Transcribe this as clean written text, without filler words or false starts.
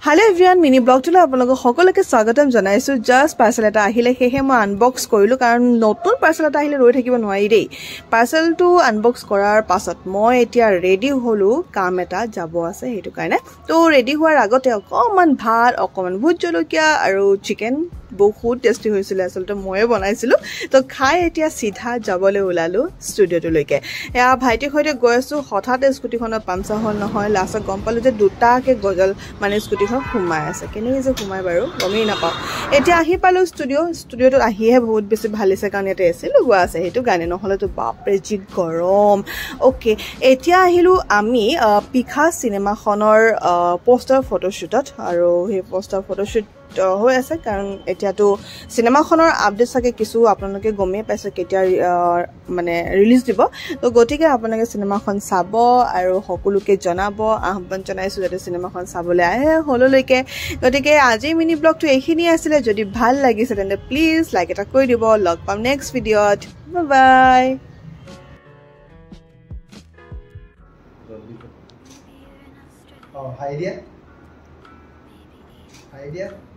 Hello everyone, mini blog to আপোনালোকক সকলোকে স্বাগতম জনাইছো জাস্ট পাৰ্সেল এটা আহিলে হেহে মই আনবক্স কৰিলো কাৰণ নতুন পাৰ্সেল এটা আহিলে ৰৈ থাকিব নোৱাৰি দেই পাৰ্সেলটো আনবক্স কৰাৰ পাছত মই এতিয়া ৰেডি হলো কাম এটা যাব আছে হেতু কাৰণে তো ৰেডি হোৱাৰ আগতে অকমান ভাত অকমান ভুট জলকীয়া আৰু চিকেন বহুত টেস্টি হৈছিল আসলতে ময়ে বনাইছিলো তো খাই এতিয়া সিধা যাবলৈ ওলালো ষ্টুডিওটোলৈকে এয়া ভাইটি হৈতে গৈছো হঠাৎ স্কুটিখনৰ পামচাৰ হল নহয় লাষ্টত গম পালো যে দুটাকে গজল মানে স্কুটিখন ঘুমাই আছে কেনে যে ঘুমাই বাৰু গমেই নাপাও এতিয়া আহি পালো ষ্টুডিওটো আহিহে বহুত বেছি ভালিছে কাৰণ ইয়াতে এসি লগোৱা আছে হেতু গানে নহলে তো বাপৰে জি গৰম ওকে এতিয়া আহিলো আমি পিখা সিনেমাখনৰ পোষ্টাৰ ফটোশুটত আৰু সেই পোষ্টাৰ ফটোশুট হৈ আছে কাৰণ এতিয়াটো সিনেমাখনৰ আপডেট সাকে কিছু আপোনালোকে গমে পাইছে কেতিয়া মানে ৰিলিজ দিব তো গটিকে আপোনালোকে সিনেমাখন চাব আৰু সকলোকে জনাব আহ্বান জনাইছো যাতে সিনেমাখন চাবলৈ আহে হললৈকে গটিকে আজি মিনি ব্লগটো এইখিনি আছিল যদি ভাল লাগিছে তেন্তে প্লিজ লাইক এটা কৰি দিব লগ পাম নেক্সট ভিডিঅত বাই বাই idea